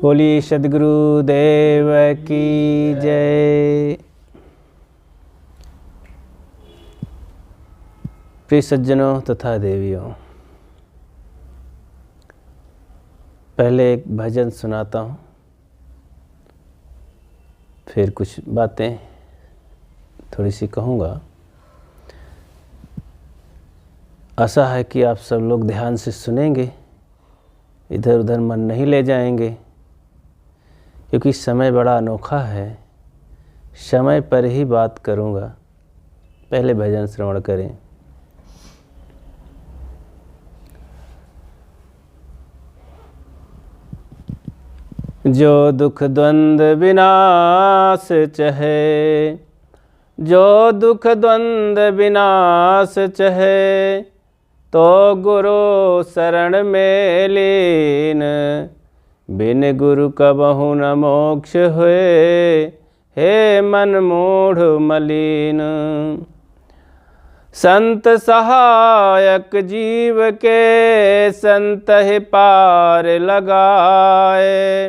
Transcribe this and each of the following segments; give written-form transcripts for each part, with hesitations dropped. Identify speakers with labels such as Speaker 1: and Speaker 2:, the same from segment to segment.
Speaker 1: बोलिए सद्गुरु देव की जय। प्रिय सज्जनों तथा देवियों, पहले एक भजन सुनाता हूँ, फिर कुछ बातें थोड़ी सी कहूँगा। आशा है कि आप सब लोग ध्यान से सुनेंगे, इधर उधर मन नहीं ले जाएंगे, क्योंकि समय बड़ा अनोखा है। समय पर ही बात करूँगा। पहले भजन श्रवण करें। जो दुख द्वंद विनाश चहे, जो दुख द्वंद विनाश चहे, तो गुरु शरण में लीन। बिन गुरु कबहु न मोक्ष हुए, हे मन मूढ़ मलीन। संत सहायक जीव के संत ही पार लगाए,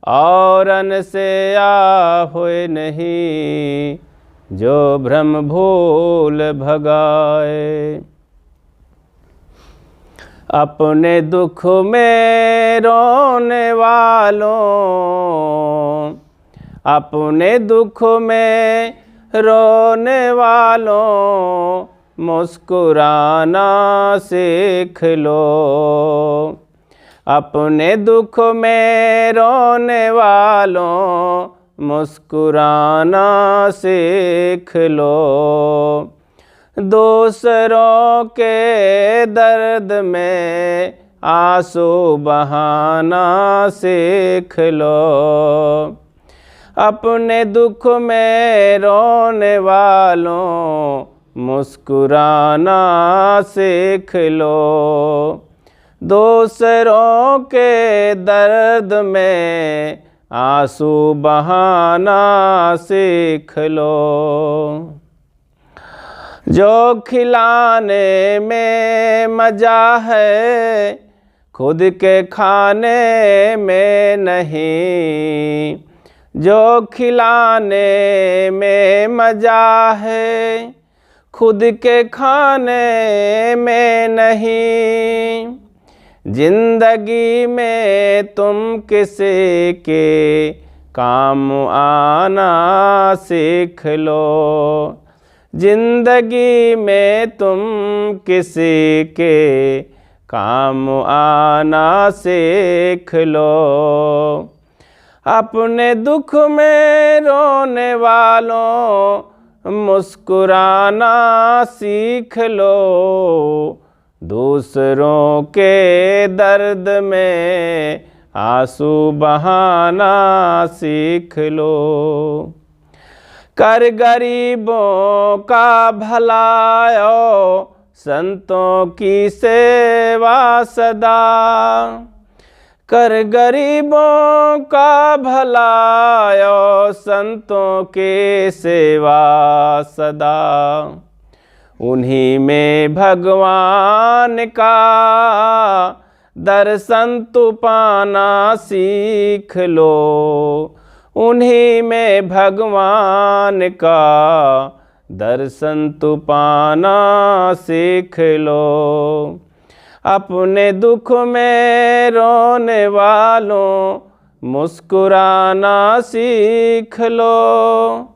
Speaker 1: और अन से आ होए नहीं, जो भ्रम भूल भगाए। अपने दुख में रोने वालों, अपने दुख में रोने वालों, मुस्कुराना सीख लो। अपने दुख में रोने वालों, मुस्कुराना सीख लो। दूसरों के दर्द में आंसू बहाना सीख लो। अपने दुख में रोने वालों, मुस्कुराना सीख लो। दूसरों के दर्द में आंसू बहाना सीख लो। जो खिलाने में मज़ा है, खुद के खाने में नहीं। जो खिलाने में मज़ा है, खुद के खाने में नहीं। जिंदगी में तुम किसी के काम आना सीख लो। जिंदगी में तुम किसी के काम आना सीख लो। अपने दुख में रोने वालों, मुस्कुराना सीख लो। दूसरों के दर्द में आंसू बहाना सीख लो। कर गरीबों का भलाओ, संतों की सेवा सदा। कर गरीबों का भलाओ, संतों की सेवा सदा। उन्हीं में भगवान का दर्शन तू पाना सीख लो। उन्हीं में भगवान का दर्शन तू पाना सीख लो। अपने दुख में रोने वालों, मुस्कुराना सीख लो।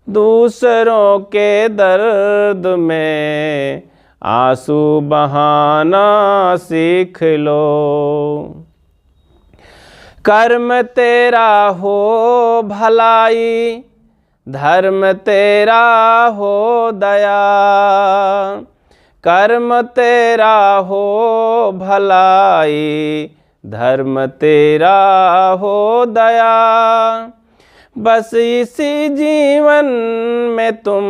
Speaker 1: दूसरों के दर्द में आंसू बहाना सीख लो। कर्म तेरा हो भलाई, धर्म तेरा हो दया। कर्म तेरा हो भलाई, धर्म तेरा हो दया। बस इसी जीवन में तुम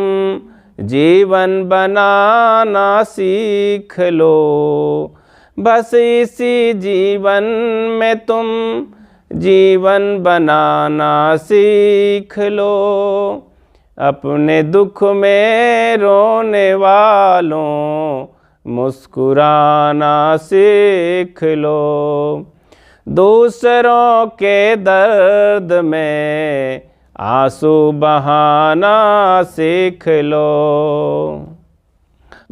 Speaker 1: जीवन बनाना सीख लो। बस इसी जीवन में तुम जीवन बनाना सीख लो। अपने दुख में रोने वालों, मुस्कुराना सीख लो। दूसरों के दर्द में आंसू बहाना सीख लो।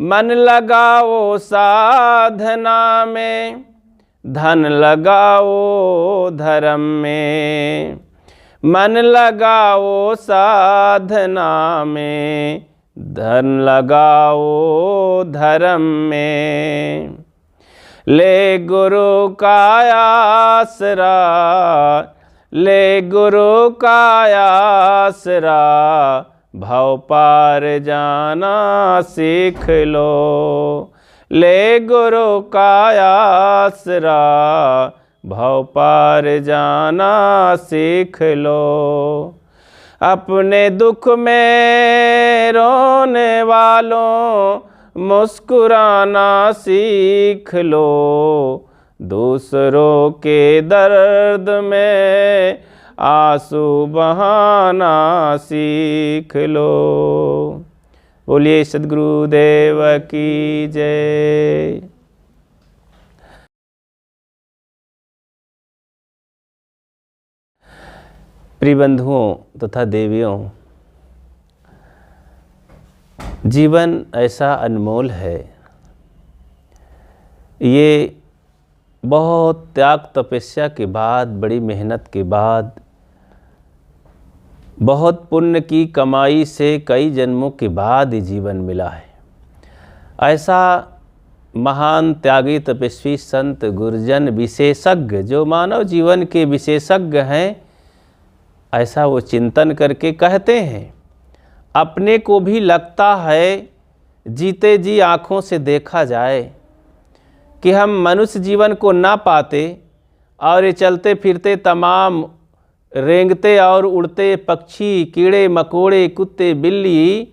Speaker 1: मन लगाओ साधना में, धन लगाओ धर्म में। मन लगाओ साधना में, धन लगाओ धर्म में। ले गुरु का आसरा, ले गुरु का आसरा, भव पार जाना सीख लो। ले गुरु का आसरा, भव पार जाना सीख लो। अपने दुख में रोने वालों मुस्कुराना सीख लो। दूसरों के दर्द में आंसू बहाना सीख लो। बोलिए सद्गुरुदेव की जय। प्रिय बंधुओं तथा देवियों, जीवन ऐसा अनमोल है, ये बहुत त्याग तपस्या के बाद, बड़ी मेहनत के बाद, बहुत पुण्य की कमाई से कई जन्मों के बाद ये जीवन मिला है। ऐसा महान त्यागी तपस्वी संत गुरुजन विशेषज्ञ जो मानव जीवन के विशेषज्ञ हैं, ऐसा वो चिंतन करके कहते हैं। अपने को भी लगता है जीते जी आँखों से देखा जाए कि हम मनुष्य जीवन को ना पाते और ये चलते फिरते तमाम रेंगते और उड़ते पक्षी, कीड़े मकोड़े, कुत्ते बिल्ली,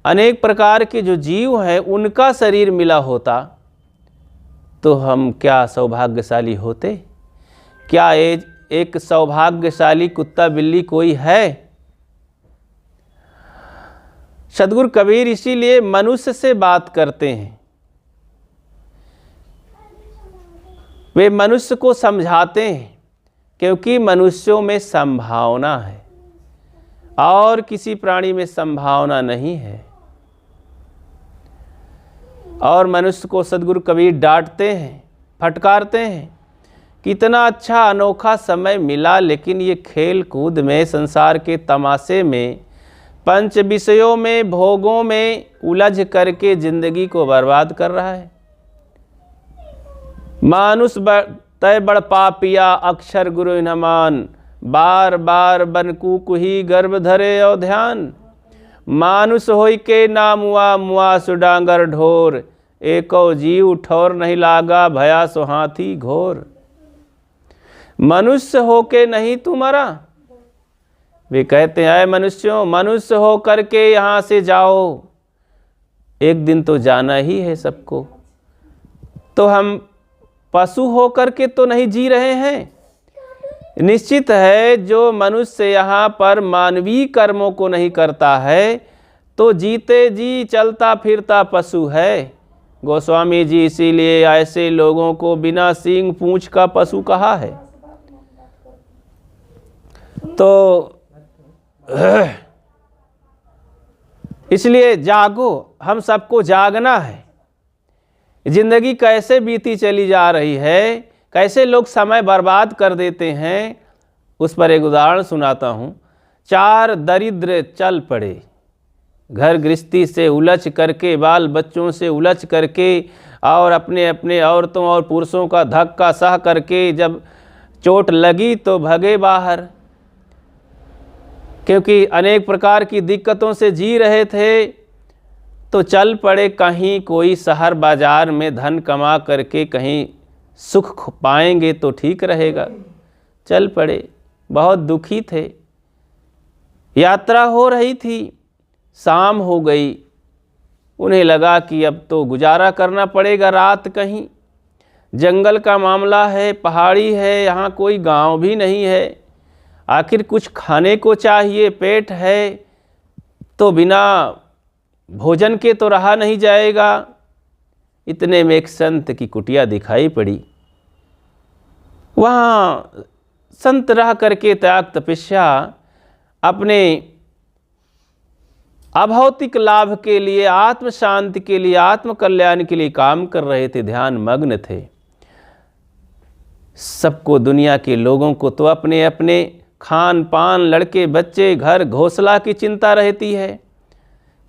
Speaker 1: अनेक प्रकार के जो जीव हैं उनका शरीर मिला होता तो हम क्या सौभाग्यशाली होते। क्या एक सौभाग्यशाली कुत्ता बिल्ली कोई है? सद्गुरु कबीर इसीलिए मनुष्य से बात करते हैं। वे मनुष्य को समझाते हैं क्योंकि मनुष्यों में संभावना है और किसी प्राणी में संभावना नहीं है। और मनुष्य को सद्गुरु कबीर डांटते हैं, फटकारते हैं। कितना अच्छा अनोखा समय मिला, लेकिन ये खेल कूद में, संसार के तमाशे में, पंच विषयों में, भोगों में उलझ करके जिंदगी को बर्बाद कर रहा है। मानुष तय बड़ पापिया, अक्षर गुरु न मान, बार बार बन कुकुही गर्भ धरे और ध्यान। मानुष होई के ना मुआ, मुआ सुडांगर ढोर, एको जीव ठौर नहीं लागा, भया सो हाथी घोर। मनुष्य हो के नहीं तू मरा। वे कहते हैं मनुष्यों, मनुष्य हो करके यहाँ से जाओ, एक दिन तो जाना ही है सबको। तो हम पशु हो करके तो नहीं जी रहे हैं। निश्चित है जो मनुष्य यहाँ पर मानवीय कर्मों को नहीं करता है तो जीते जी चलता फिरता पशु है। गोस्वामी जी इसीलिए ऐसे लोगों को बिना सींग पूंछ का पशु कहा है। तो इसलिए जागो, हम सबको जागना है। जिंदगी कैसे बीती चली जा रही है, कैसे लोग समय बर्बाद कर देते हैं, उस पर एक उदाहरण सुनाता हूँ। 4 दरिद्र चल पड़े, घर गृहस्थी से उलझ करके, बाल बच्चों से उलझ करके और अपने अपने औरतों और पुरुषों का धक्का सह करके जब चोट लगी तो भगे बाहर, क्योंकि अनेक प्रकार की दिक्कतों से जी रहे थे। तो चल पड़े कहीं कोई शहर बाजार में धन कमा करके कहीं सुख पाएंगे तो ठीक रहेगा। चल पड़े, बहुत दुखी थे। यात्रा हो रही थी, शाम हो गई, उन्हें लगा कि अब तो गुजारा करना पड़ेगा रात कहीं। जंगल का मामला है, पहाड़ी है, यहाँ कोई गांव भी नहीं है। आखिर कुछ खाने को चाहिए, पेट है तो बिना भोजन के तो रहा नहीं जाएगा। इतने में एक संत की कुटिया दिखाई पड़ी। वहाँ संत रह करके त्याग तपस्या अपने अभौतिक लाभ के लिए, आत्म शांति के लिए, आत्म कल्याण के लिए काम कर रहे थे, ध्यान मग्न थे। सबको, दुनिया के लोगों को तो अपने अपने खान पान, लड़के बच्चे, घर घोंसला की चिंता रहती है।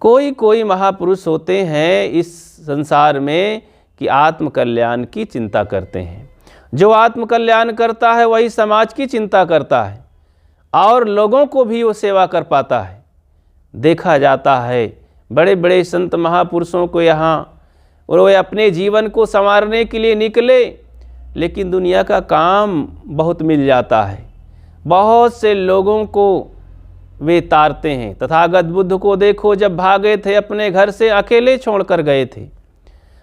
Speaker 1: कोई कोई महापुरुष होते हैं इस संसार में कि आत्म कल्याण की चिंता करते हैं। जो आत्म कल्याण करता है वही समाज की चिंता करता है और लोगों को भी वो सेवा कर पाता है। देखा जाता है बड़े बड़े संत महापुरुषों को यहाँ, और वे अपने जीवन को संवारने के लिए निकले, लेकिन दुनिया का काम बहुत मिल जाता है। बहुत से लोगों को वे तारते हैं। तथागत बुद्ध को देखो, जब भागे थे अपने घर से, अकेले छोड़कर गए थे,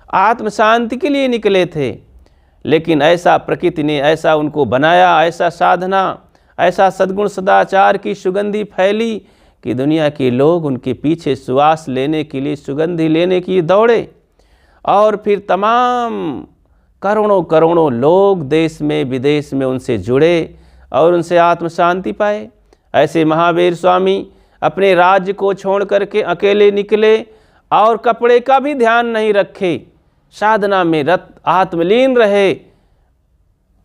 Speaker 1: आत्म शांति के लिए निकले थे, लेकिन ऐसा प्रकृति ने ऐसा उनको बनाया, ऐसा साधना, ऐसा सद्गुण सदाचार की सुगंधी फैली कि दुनिया के लोग उनके पीछे श्वास लेने के लिए, सुगंधी लेने की दौड़े, और फिर तमाम करोड़ों करोड़ों लोग देश में विदेश में उनसे जुड़े और उनसे आत्म शांति पाए। ऐसे महावीर स्वामी अपने राज्य को छोड़ करके अकेले निकले और कपड़े का भी ध्यान नहीं रखे, साधना में रत आत्मलीन रहे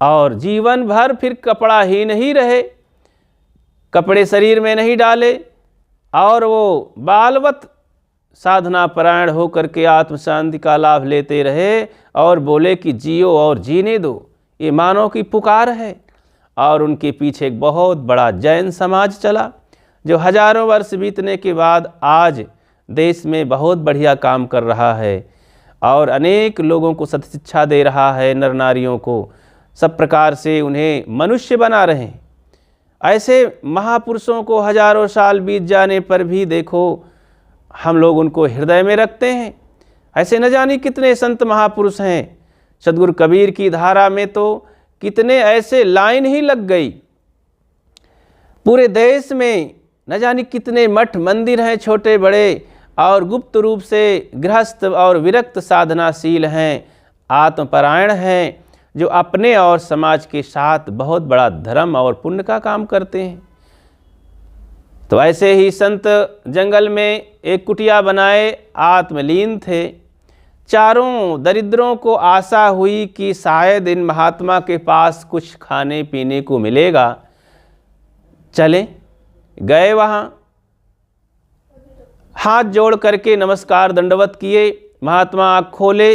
Speaker 1: और जीवन भर फिर कपड़ा ही नहीं रहे, कपड़े शरीर में नहीं डाले और वो बालवत साधना परायण होकर के आत्म शांति का लाभ लेते रहे और बोले कि जियो और जीने दो, ये मानव की पुकार है। और उनके पीछे एक बहुत बड़ा जैन समाज चला, जो हजारों वर्ष बीतने के बाद आज देश में बहुत बढ़िया काम कर रहा है और अनेक लोगों को सत्य शिक्षा दे रहा है, नर नारियों को सब प्रकार से उन्हें मनुष्य बना रहे हैं। ऐसे महापुरुषों को हजारों साल बीत जाने पर भी देखो हम लोग उनको हृदय में रखते हैं। ऐसे न जाने कितने संत महापुरुष हैं। सद्गुरु कबीर की धारा में तो कितने ऐसे लाइन ही लग गई। पूरे देश में न जाने कितने मठ मंदिर हैं छोटे बड़े, और गुप्त रूप से गृहस्थ और विरक्त साधनाशील हैं, आत्मपरायण हैं, जो अपने और समाज के साथ बहुत बड़ा धर्म और पुण्य का काम करते हैं। तो ऐसे ही संत जंगल में एक कुटिया बनाए, आत्मलीन थे। चारों दरिद्रों को आशा हुई कि शायद इन महात्मा के पास कुछ खाने पीने को मिलेगा, चले गए वहाँ, हाथ जोड़ करके नमस्कार दंडवत किए। महात्मा आँख खोले,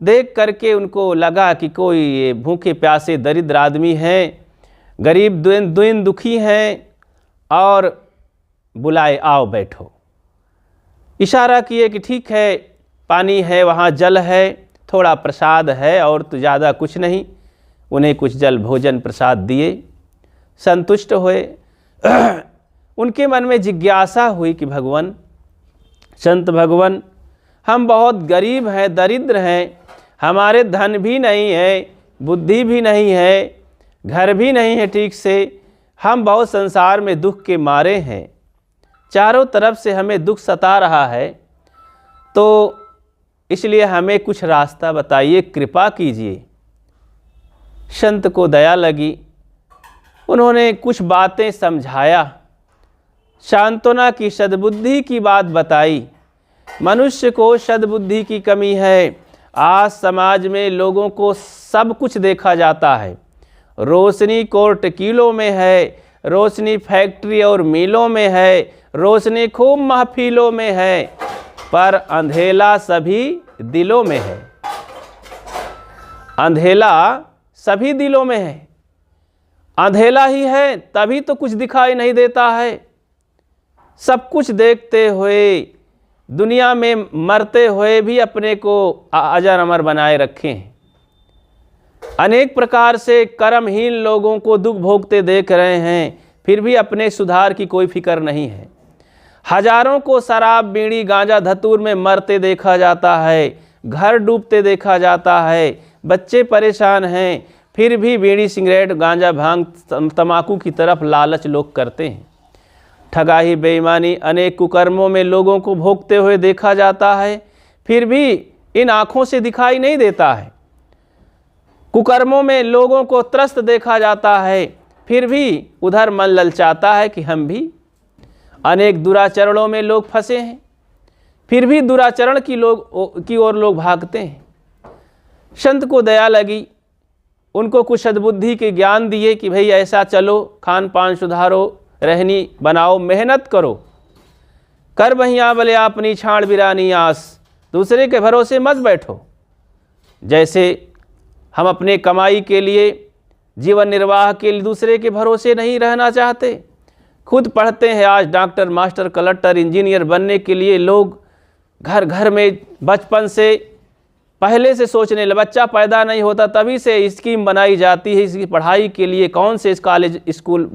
Speaker 1: देख करके उनको लगा कि कोई ये भूखे प्यासे दरिद्र आदमी हैं, गरीब दीन दुखी हैं, और बुलाए आओ बैठो। इशारा किए कि ठीक है, पानी है, वहाँ जल है, थोड़ा प्रसाद है और तो ज़्यादा कुछ नहीं। उन्हें कुछ जल भोजन प्रसाद दिए, संतुष्ट हुए। उनके मन में जिज्ञासा हुई कि भगवान, संत भगवान, हम बहुत गरीब हैं, दरिद्र हैं, हमारे धन भी नहीं है, बुद्धि भी नहीं है, घर भी नहीं है ठीक से, हम बहुत संसार में दुख के मारे हैं, चारों तरफ से हमें दुख सता रहा है, तो इसलिए हमें कुछ रास्ता बताइए, कृपा कीजिए। संत को दया लगी, उन्होंने कुछ बातें समझाया, सांत्वना की, सद्बुद्धि की बात बताई। मनुष्य को सद्बुद्धि की कमी है। आज समाज में लोगों को सब कुछ देखा जाता है, रोशनी कोर्ट किलों में है, रोशनी फैक्ट्री और मिलों में है, रोशनी खूब महफिलों में है, पर अंधेला सभी दिलों में है। अंधेला सभी दिलों में है। अंधेला ही है तभी तो कुछ दिखाई नहीं देता है। सब कुछ देखते हुए, दुनिया में मरते हुए भी अपने को अजर अमर बनाए रखे हैं। अनेक प्रकार से कर्महीन लोगों को दुख भोगते देख रहे हैं, फिर भी अपने सुधार की कोई फिक्र नहीं है। हजारों को शराब, बीड़ी, गांजा, धतूर में मरते देखा जाता है, घर डूबते देखा जाता है, बच्चे परेशान हैं, फिर भी बीड़ी, सिगरेट, गांजा, भांग, तंबाकू की तरफ लालच लोग करते हैं। ठगाही, बेईमानी, अनेक कुकर्मों में लोगों को भोगते हुए देखा जाता है, फिर भी इन आँखों से दिखाई नहीं देता है। कुकर्मों में लोगों को त्रस्त देखा जाता है, फिर भी उधर मन ललचाता है कि हम भी। अनेक दुराचरणों में लोग फंसे हैं, फिर भी दुराचरण की ओर लोग भागते हैं। संत को दया लगी, उनको कुछ सद्बुद्धि के ज्ञान दिए कि भाई ऐसा चलो, खान पान सुधारो, रहनी बनाओ, मेहनत करो, कर बहिया बले अपनी छाड़ बिरानी आस, दूसरे के भरोसे मत बैठो। जैसे हम अपने कमाई के लिए, जीवन निर्वाह के लिए दूसरे के भरोसे नहीं रहना चाहते। खुद पढ़ते हैं आज डॉक्टर, मास्टर, कलेक्टर, इंजीनियर बनने के लिए लोग घर घर में बचपन से पहले से सोचने लगे। बच्चा पैदा नहीं होता तभी से स्कीम बनाई जाती है इसकी पढ़ाई के लिए, कौन से इस कॉलेज स्कूल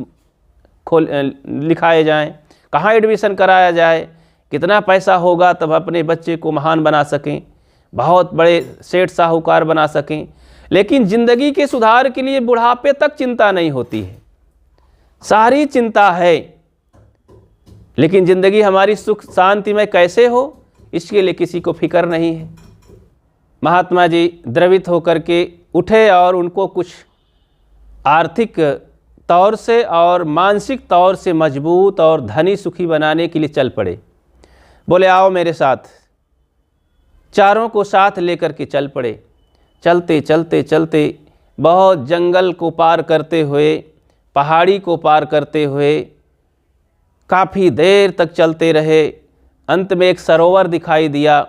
Speaker 1: लिखाए जाएं, कहाँ एडमिशन कराया जाए, कितना पैसा होगा तब अपने बच्चे को महान बना सकें, बहुत बड़े सेठ साहूकार बना सकें। लेकिन ज़िंदगी के सुधार के लिए बुढ़ापे तक चिंता नहीं होती है, सारी चिंता है। लेकिन ज़िंदगी हमारी सुख शांति में कैसे हो, इसके लिए किसी को फिक्र नहीं है। महात्मा जी द्रवित होकर के उठे और उनको कुछ आर्थिक तौर से और मानसिक तौर से मजबूत और धनी सुखी बनाने के लिए चल पड़े। बोले आओ मेरे साथ। चारों को साथ लेकर के चल पड़े। चलते चलते चलते बहुत जंगल को पार करते हुए, पहाड़ी को पार करते हुए काफ़ी देर तक चलते रहे। अंत में एक सरोवर दिखाई दिया।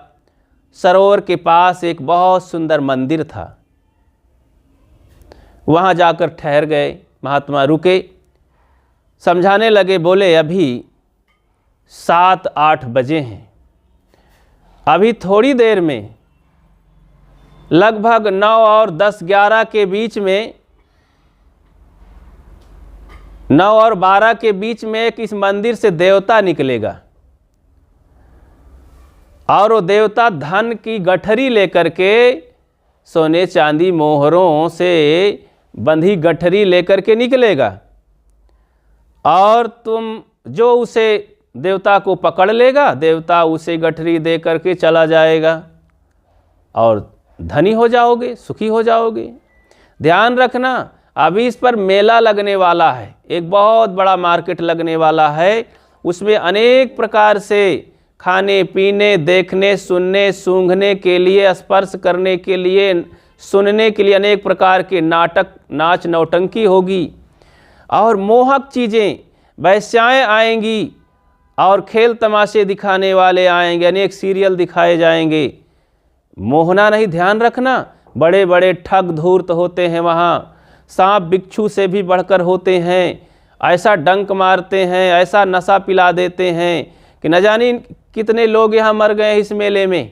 Speaker 1: सरोवर के पास एक बहुत सुंदर मंदिर था। वहाँ जाकर ठहर गए। महात्मा रुके, समझाने लगे। बोले अभी 7-8 बजे हैं, अभी थोड़ी देर में लगभग 9 और 10-11 के बीच में, 9 और 12 के बीच में एक इस मंदिर से देवता निकलेगा और वो देवता धन की गठरी लेकर के, सोने चांदी मोहरों से बंधी गठरी लेकर के निकलेगा और तुम जो उसे देवता को पकड़ लेगा, देवता उसे गठरी दे करके चला जाएगा और धनी हो जाओगे, सुखी हो जाओगे। ध्यान रखना, अभी इस पर मेला लगने वाला है, एक बहुत बड़ा मार्केट लगने वाला है। उसमें अनेक प्रकार से खाने पीने, देखने, सुनने, सूंघने के लिए, स्पर्श करने के लिए, सुनने के लिए अनेक प्रकार के नाटक, नाच, नौटंकी होगी और मोहक चीज़ें, वैश्याएँ आएंगी और खेल तमाशे दिखाने वाले आएंगे, अनेक सीरियल दिखाए जाएंगे। मोहना नहीं, ध्यान रखना। बड़े बड़े ठग धूर्त होते हैं वहाँ, सांप बिच्छू से भी बढ़कर होते हैं। ऐसा डंक मारते हैं, ऐसा नशा पिला देते हैं कि न जाने कितने लोग यहाँ मर गए हैं इस मेले में,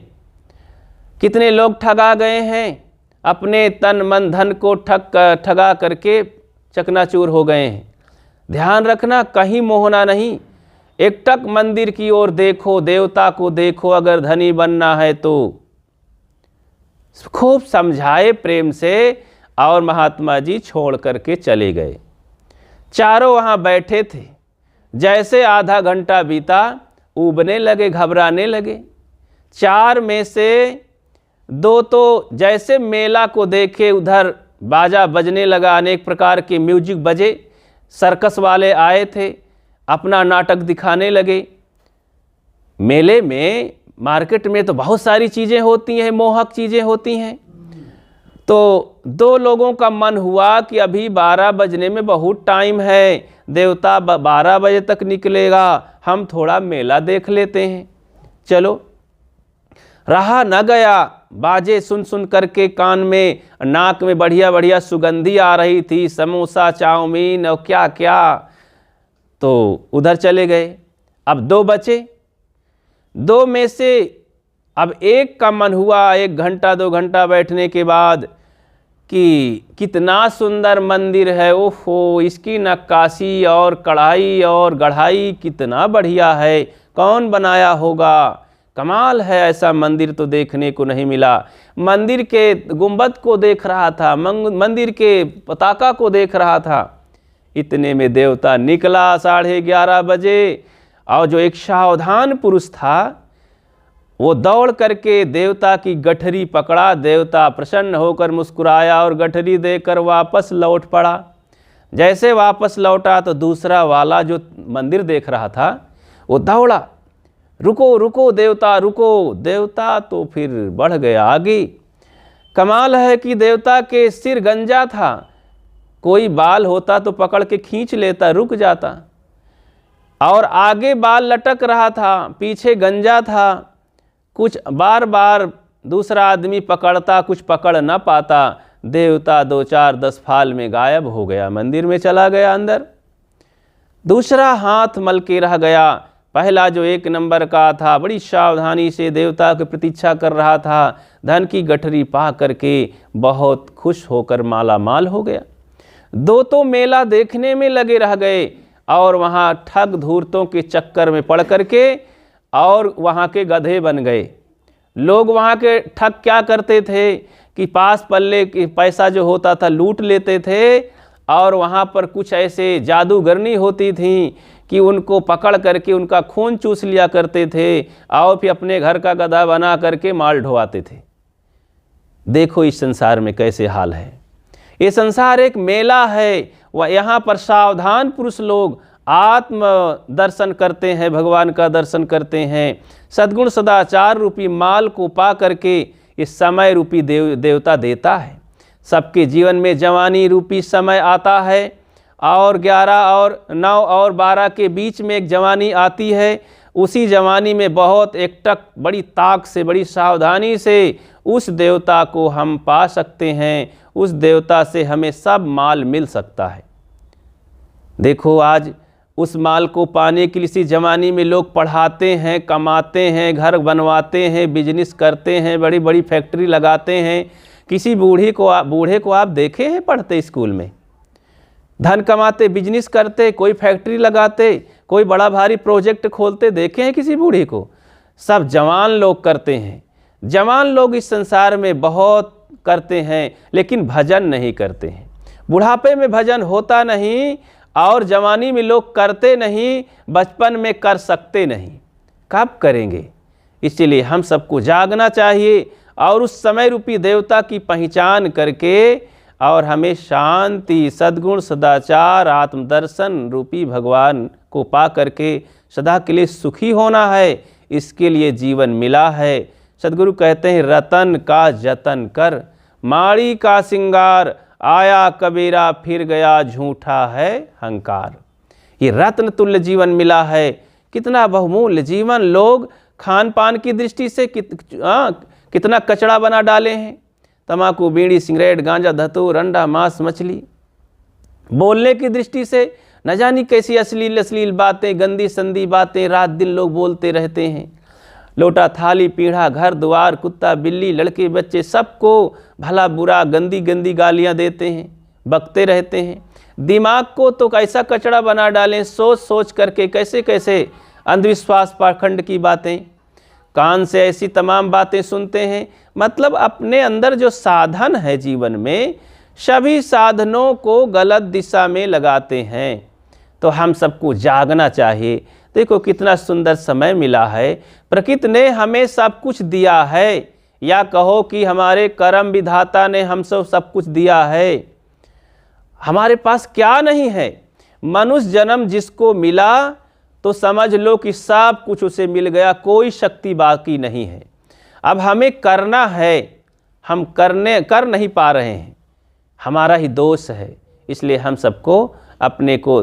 Speaker 1: कितने लोग ठगा गए हैं, अपने तन मन धन को ठगा करके चकनाचूर हो गए हैं। ध्यान रखना, कहीं मोहना नहीं। एकटक मंदिर की ओर देखो, देवता को देखो, अगर धनी बनना है तो। खूब समझाए प्रेम से और महात्मा जी छोड़ करके चले गए। चारों वहाँ बैठे थे। जैसे आधा घंटा बीता, ऊबने लगे, घबराने लगे। 4 में से 2 तो जैसे मेला को देखे, उधर बाजा बजने लगा, अनेक प्रकार के म्यूजिक बजे, सर्कस वाले आए थे, अपना नाटक दिखाने लगे। मेले में, मार्केट में तो बहुत सारी चीज़ें होती हैं, मोहक चीज़ें होती हैं। तो 2 लोगों का मन हुआ कि अभी 12 बजने में बहुत टाइम है, देवता 12 बजे तक निकलेगा, हम थोड़ा मेला देख लेते हैं। चलो, रहा न गया। बाजे सुन सुन करके कान में, नाक में बढ़िया बढ़िया सुगंधी आ रही थी, समोसा, चाउमीन और क्या क्या। तो उधर चले गए। अब 2 बचे। 2 में से अब एक का मन हुआ 1 घंटा 2 घंटा बैठने के बाद कि कितना सुंदर मंदिर है, ओहो, इसकी नक्काशी और कढ़ाई और गढ़ाई कितना बढ़िया है, कौन बनाया होगा, कमाल है, ऐसा मंदिर तो देखने को नहीं मिला। मंदिर के गुंबद को देख रहा था, मंदिर के पताका को देख रहा था। इतने में देवता निकला 11:30 बजे और जो एक सावधान पुरुष था वो दौड़ करके देवता की गठरी पकड़ा। देवता प्रसन्न होकर मुस्कुराया और गठरी देकर वापस लौट पड़ा। जैसे वापस लौटा तो दूसरा वाला जो मंदिर देख रहा था वो दौड़ा, रुको रुको देवता रुको। देवता तो फिर बढ़ गया आगे। कमाल है कि देवता के सिर गंजा था, कोई बाल होता तो पकड़ के खींच लेता, रुक जाता, और आगे बाल लटक रहा था, पीछे गंजा था। कुछ बार बार दूसरा आदमी पकड़ता, कुछ पकड़ न पाता। देवता 2 4 10 फाल में गायब हो गया, मंदिर में चला गया अंदर। दूसरा हाथ मल के रह गया। पहला जो 1 नंबर का था बड़ी सावधानी से देवता की प्रतीक्षा कर रहा था, धन की गठरी पा करके बहुत खुश होकर माला माल हो गया। 2 तो मेला देखने में लगे रह गए और वहाँ ठग धूर्तों के चक्कर में पड़ करके और वहाँ के गधे बन गए। लोग वहाँ के ठग क्या करते थे कि पास पल्ले के पैसा जो होता था लूट लेते थे, और वहाँ पर कुछ ऐसे जादूगरनी होती थी कि उनको पकड़ करके उनका खून चूस लिया करते थे और फिर अपने घर का गधा बना करके माल ढोवाते थे। देखो इस संसार में कैसे हाल है। ये संसार एक मेला है। वह यहाँ पर सावधान पुरुष लोग आत्म दर्शन करते हैं, भगवान का दर्शन करते हैं। सद्गुण सदाचार रूपी माल को पा करके इस समय रूपी देवता देता है। सबके जीवन में जवानी रूपी समय आता है और 11 और 9 और 12 के बीच में एक जवानी आती है। उसी जवानी में बहुत एकटक बड़ी ताक से बड़ी सावधानी से उस देवता को हम पा सकते हैं। उस देवता से हमें सब माल मिल सकता है। देखो आज उस माल को पाने के लिए इसी जवानी में लोग पढ़ाते हैं, कमाते हैं, घर बनवाते हैं, बिजनेस करते हैं, बड़ी बड़ी फैक्ट्री लगाते हैं। किसी बूढ़े को आप देखे हैं पढ़ते स्कूल में? धन कमाते, बिजनेस करते, कोई फैक्ट्री लगाते, कोई बड़ा भारी प्रोजेक्ट खोलते देखे हैं किसी बूढ़े को? सब जवान लोग करते हैं। जवान लोग इस संसार में बहुत करते हैं लेकिन भजन नहीं करते हैं। बुढ़ापे में भजन होता नहीं और जवानी में लोग करते नहीं, बचपन में कर सकते नहीं, कब करेंगे? इसलिए हम सबको जागना चाहिए और उस समय रूपी देवता की पहचान करके और हमें शांति, सद्गुण, सदाचार, आत्मदर्शन रूपी भगवान को पा करके सदा के लिए सुखी होना है। इसके लिए जीवन मिला है। सद्गुरु कहते हैं रतन का जतन कर, माड़ी का सिंगार, आया कबीरा फिर गया झूठा है हंकार। ये रत्न तुल्य जीवन मिला है। कितना बहुमूल्य जीवन लोग खान पान की दृष्टि से कितना कचड़ा बना डाले हैं। तम्बाकू, बीड़ी, सिगरेट, गांजा, धतूर, अंडा, मांस, मछली। बोलने की दृष्टि से न जानी कैसी अश्लील बातें, गंदी संदी बातें रात दिन लोग बोलते रहते हैं। लोटा, थाली, पीढ़ा, घर द्वार, कुत्ता, बिल्ली, लड़के, बच्चे, सबको भला बुरा गंदी गंदी गालियां देते हैं, बकते रहते हैं। दिमाग को तो कैसा कचड़ा बना डालें, सोच सोच करके कैसे कैसे अंधविश्वास पाखंड की बातें, कान से ऐसी तमाम बातें सुनते हैं। मतलब अपने अंदर जो साधन है जीवन में, सभी साधनों को गलत दिशा में लगाते हैं। तो हम सबको जागना चाहिए। देखो कितना सुंदर समय मिला है। प्रकृति ने हमें सब कुछ दिया है, या कहो कि हमारे कर्म विधाता ने हम सब कुछ दिया है। हमारे पास क्या नहीं है? मनुष्य जन्म जिसको मिला तो समझ लो कि सब कुछ उसे मिल गया, कोई शक्ति बाकी नहीं है। अब हमें करना है, हम कर नहीं पा रहे हैं, हमारा ही दोष है। इसलिए हम सबको अपने को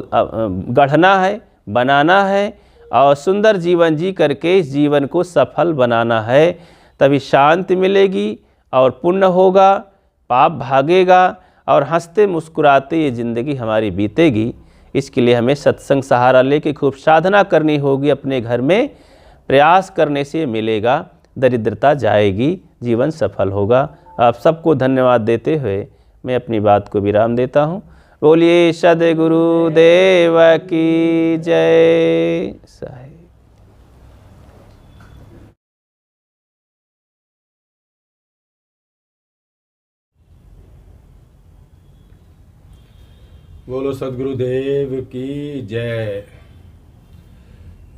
Speaker 1: गढ़ना है, बनाना है और सुंदर जीवन जी करके इस जीवन को सफल बनाना है। तभी शांति मिलेगी और पुण्य होगा, पाप भागेगा और हंसते मुस्कुराते ये ज़िंदगी हमारी बीतेगी। इसके लिए हमें सत्संग सहारा लेके खूब साधना करनी होगी। अपने घर में प्रयास करने से मिलेगा, दरिद्रता जाएगी, जीवन सफल होगा। आप सबको धन्यवाद देते हुए मैं अपनी बात को विराम देता हूँ। बोलिए सद्गुरु देव की जय। साई।
Speaker 2: बोलो सद्गुरुदेव की जय।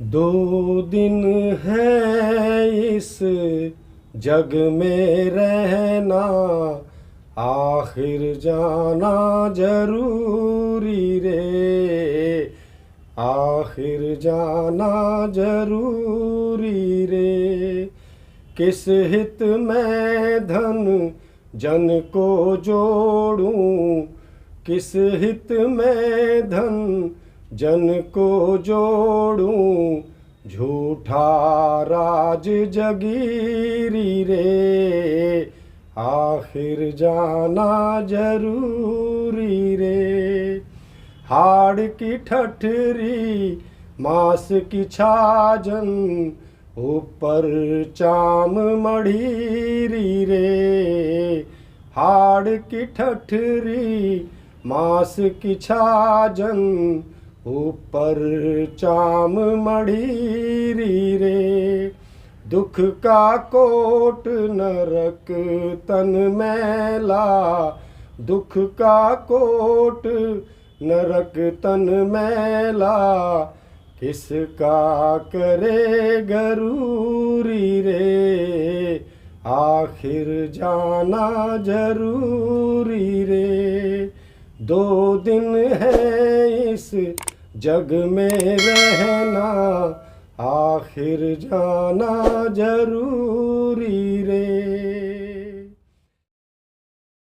Speaker 2: दो दिन है इस जग में रहना, आखिर जाना जरूरी रे, आखिर जाना जरूरी रे। किस हित में धन जन को जोड़ूं, किस हित में धन जन को जोड़ूं, झूठा राज जगीरी रे, आखिर जाना जरूरी रे। हाड़ की ठठरी मांस की छाजन, ऊपर चाम मढ़ीरी रे, हाड़ की ठठरी मांस की छाजन, ऊपर चाम मढ़ीरी रे। दुख का कोट नरक तन मैला, दुख का कोट नरक तन मैला, किसका करे गरूरी रे, आखिर जाना जरूरी रे। दो दिन है इस जग में रहना, आखिर जाना जरूरी रे।